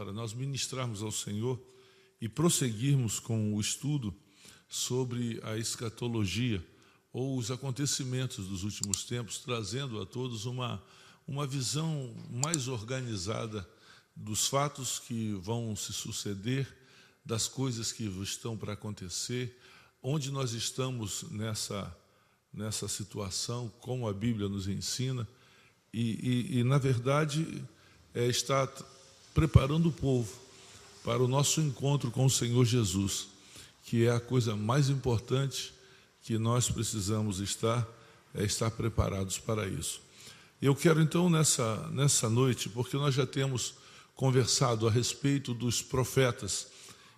para nós ministrarmos ao Senhor e prosseguirmos com o estudo sobre a escatologia, ou os acontecimentos dos últimos tempos, trazendo a todos uma visão mais organizada dos fatos que vão se suceder, das coisas que estão para acontecer, onde nós estamos nessa situação, como a Bíblia nos ensina, e na verdade, está preparando o povo para o nosso encontro com o Senhor Jesus, que é a coisa mais importante que nós precisamos estar preparados para isso. Eu quero então nessa noite, porque nós já temos conversado a respeito dos profetas,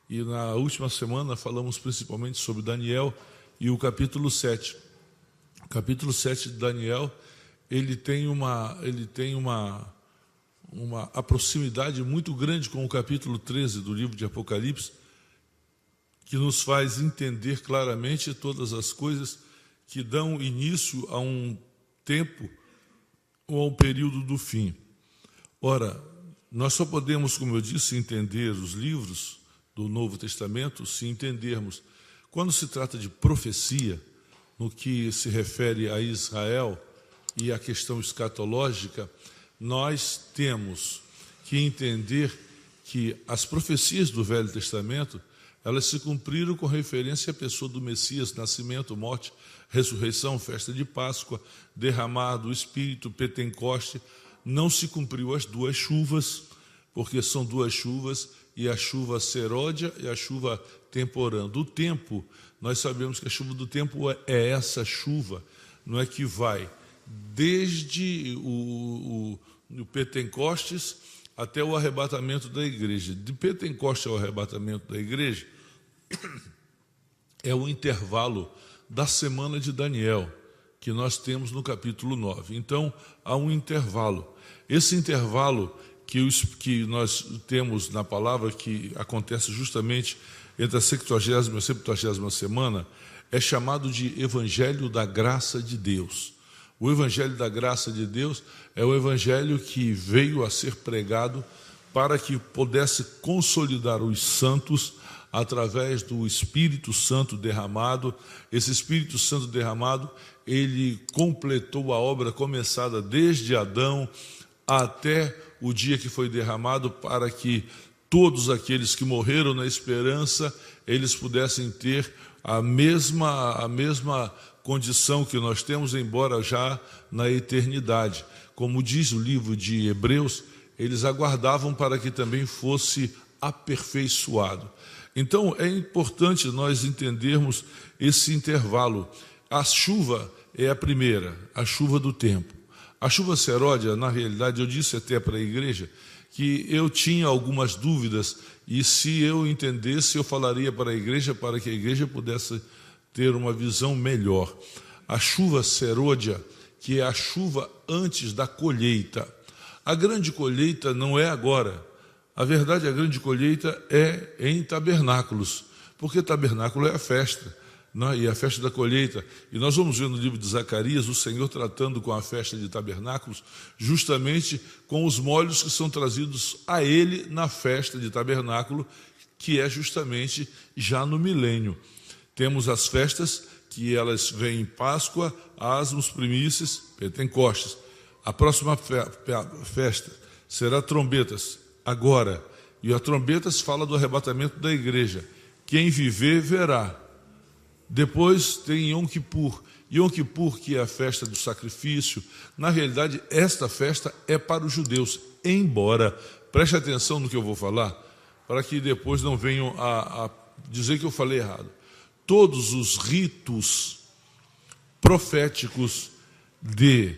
e na última semana falamos principalmente sobre Daniel e o capítulo 7. O capítulo 7 de Daniel, ele tem uma proximidade muito grande com o capítulo 13 do livro de Apocalipse, que nos faz entender claramente todas as coisas que dão início a um tempo ou a um período do fim. Ora, nós só podemos, como eu disse, entender os livros do Novo Testamento se entendermos. Quando se trata de profecia, no que se refere a Israel e a questão escatológica, nós temos que entender que as profecias do Velho Testamento, elas se cumpriram com referência à pessoa do Messias, nascimento, morte, ressurreição, festa de Páscoa, derramado do Espírito, Pentecoste. Não se cumpriu as duas chuvas, porque são duas chuvas, e a chuva seródia e a chuva temporã. Do tempo, nós sabemos que a chuva do tempo é essa chuva, não é que vai desde o Pentecostes até o arrebatamento da igreja. De Pentecostes ao arrebatamento da igreja é o intervalo da semana de Daniel, que nós temos no capítulo 9. Então, há um intervalo. Esse intervalo que nós temos na palavra, que acontece justamente entre a 60ª e a 70ª semana, é chamado de Evangelho da Graça de Deus. O Evangelho da Graça de Deus é o Evangelho que veio a ser pregado para que pudesse consolidar os santos através do Espírito Santo derramado. Esse Espírito Santo derramado, ele completou a obra começada desde Adão até o dia que foi derramado, para que todos aqueles que morreram na esperança, eles pudessem ter a mesma condição que nós temos, embora já na eternidade. Como diz o livro de Hebreus, eles aguardavam para que também fosse aperfeiçoado. Então, é importante nós entendermos esse intervalo. A chuva é a primeira, a chuva do tempo. A chuva seródia, na realidade, eu disse até para a igreja que eu tinha algumas dúvidas, e se eu entendesse, eu falaria para a igreja, para que a igreja pudesse ter uma visão melhor. A chuva seródia, que é a chuva antes da colheita. A grande colheita não é agora. A verdade, a grande colheita é em tabernáculos, porque tabernáculo é a festa, e a festa da colheita. E nós vamos ver no livro de Zacarias o Senhor tratando com a festa de tabernáculos, justamente com os molhos que são trazidos a ele na festa de tabernáculo, que é justamente já no milênio. Temos as festas, que elas vêm em Páscoa, Asmos, Primícias, Pentecostes. A próxima festa será trombetas, agora. E a trombetas fala do arrebatamento da igreja. Quem viver, verá. Depois tem Yom Kippur. Yom Kippur, que é a festa do sacrifício. Na realidade, esta festa é para os judeus, embora, preste atenção no que eu vou falar, para que depois não venham a dizer que eu falei errado. Todos os ritos proféticos de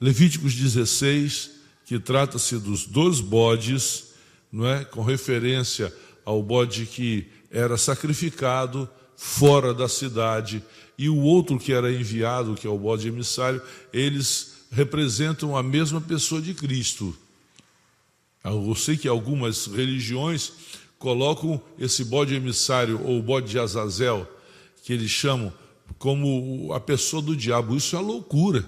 Levíticos 16, que trata-se dos 2 bodes, não é? Com referência ao bode que era sacrificado fora da cidade, e o outro que era enviado, que é o bode emissário, eles representam a mesma pessoa de Cristo. Eu sei que algumas religiões colocam esse bode emissário, ou o bode de Azazel, que eles chamam, como a pessoa do diabo. Isso é loucura.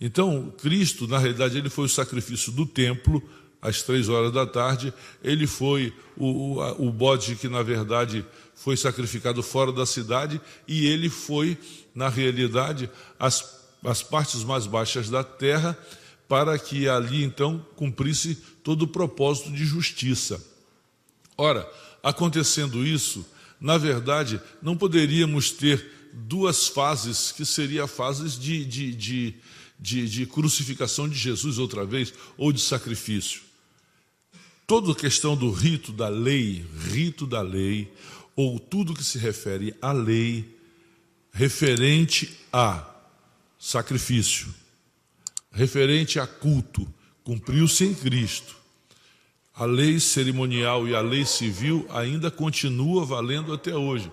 Então, Cristo, na realidade, ele foi o sacrifício do templo às 3 horas da tarde, ele foi o bode que, na verdade, foi sacrificado fora da cidade, e ele foi, na realidade, as partes mais baixas da terra, para que ali, então, cumprisse todo o propósito de justiça. Ora, acontecendo isso, na verdade, não poderíamos ter duas fases, que seriam fases de crucificação de Jesus outra vez, ou de sacrifício. Toda a questão do rito da lei, ou tudo que se refere à lei, referente a sacrifício, referente a culto, cumpriu-se em Cristo. A lei cerimonial e a lei civil ainda continua valendo até hoje.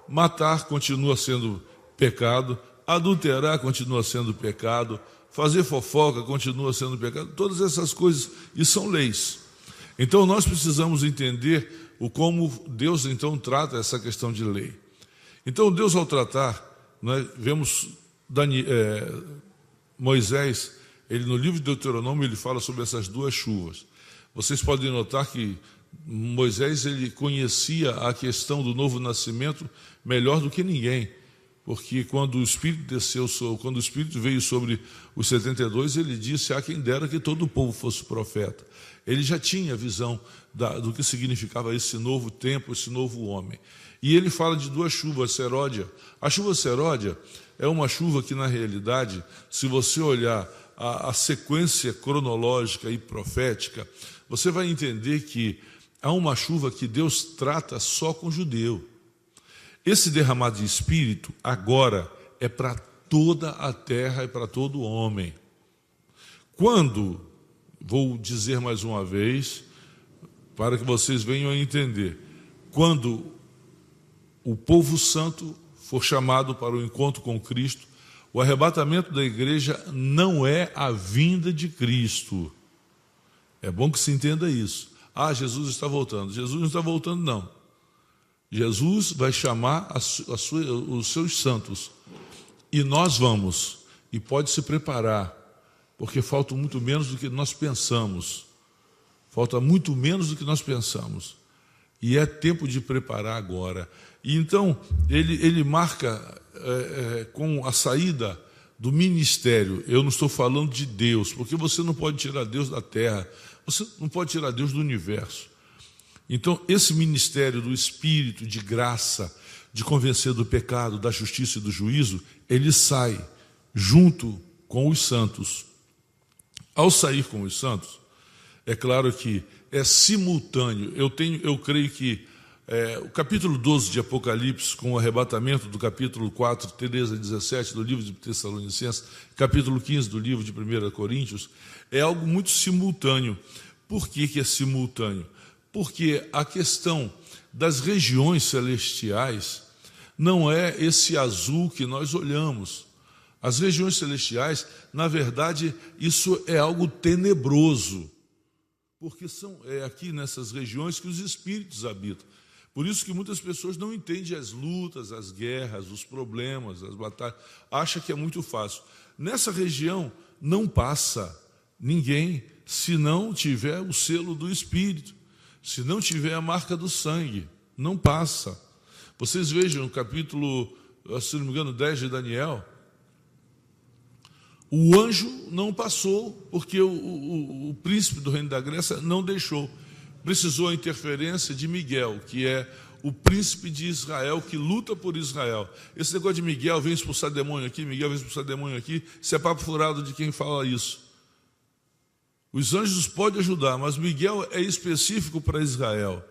Matar continua sendo pecado, adulterar continua sendo pecado, fazer fofoca continua sendo pecado, todas essas coisas, e são leis. Então nós precisamos entender como Deus então trata essa questão de lei. Então Deus, ao tratar, vemos Moisés, ele no livro de Deuteronômio, ele fala sobre essas duas chuvas. Vocês podem notar que Moisés, ele conhecia a questão do novo nascimento melhor do que ninguém, porque quando o Espírito quando o Espírito veio sobre os 72, ele disse: "Ah, quem dera que todo o povo fosse profeta". Ele já tinha visão do que significava esse novo tempo, esse novo homem. E ele fala de duas chuvas seródia. A chuva seródia é uma chuva que, na realidade, se você olhar a sequência cronológica e profética, você vai entender que há uma chuva que Deus trata só com o judeu. Esse derramado de Espírito agora é para toda a terra e para todo homem. Quando, vou dizer mais uma vez, para que vocês venham a entender, quando o povo santo for chamado para o encontro com Cristo, o arrebatamento da igreja não é a vinda de Cristo. É bom que se entenda isso. Ah, Jesus está voltando. Jesus não está voltando, não. Jesus vai chamar os seus santos. E nós vamos. E pode se preparar, porque falta muito menos do que nós pensamos. Falta muito menos do que nós pensamos. E é tempo de preparar agora. E então, ele marca com a saída do ministério. Eu não estou falando de Deus, porque você não pode tirar Deus da terra. Você não pode tirar Deus do universo. Então, esse ministério do Espírito, de graça, de convencer do pecado, da justiça e do juízo, ele sai junto com os santos. Ao sair com os santos, é claro que é simultâneo. Eu creio que o capítulo 12 de Apocalipse, com o arrebatamento do capítulo 4, 13 a 17 do livro de Tessalonicenses, capítulo 15 do livro de 1 Coríntios, é algo muito simultâneo. Por que é simultâneo? Porque a questão das regiões celestiais não é esse azul que nós olhamos. As regiões celestiais, na verdade, isso é algo tenebroso, porque é aqui nessas regiões que os espíritos habitam. Por isso que muitas pessoas não entendem as lutas, as guerras, os problemas, as batalhas, acham que é muito fácil. Nessa região não passa ninguém se não tiver o selo do Espírito, se não tiver a marca do sangue, não passa. Vocês vejam no capítulo, se não me engano, 10 de Daniel, o anjo não passou, porque o príncipe do reino da Grécia não deixou. Precisou a interferência de Miguel, que é o príncipe de Israel, que luta por Israel. Esse negócio de Miguel vem expulsar demônio aqui, Miguel vem expulsar demônio aqui, isso é papo furado de quem fala isso. Os anjos podem ajudar, mas Miguel é específico para Israel.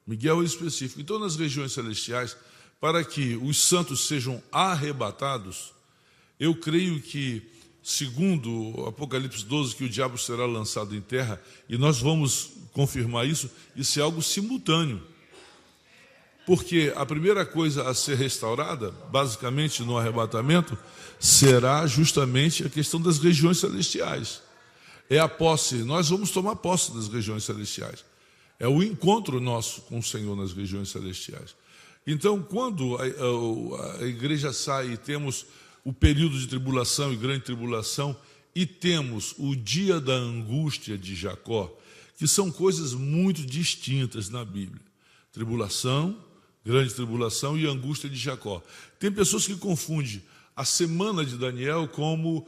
Miguel é específico. Então, nas regiões celestiais, para que os santos sejam arrebatados, eu creio que, segundo Apocalipse 12, que o diabo será lançado em terra, e nós vamos confirmar isso é algo simultâneo. Porque a primeira coisa a ser restaurada, basicamente no arrebatamento, será justamente a questão das regiões celestiais. É a posse, nós vamos tomar posse das regiões celestiais. É o encontro nosso com o Senhor nas regiões celestiais. Então, quando a igreja sai e temos o período de tribulação e grande tribulação, e temos o dia da angústia de Jacó, que são coisas muito distintas na Bíblia. Tribulação, grande tribulação e angústia de Jacó. Tem pessoas que confundem a semana de Daniel como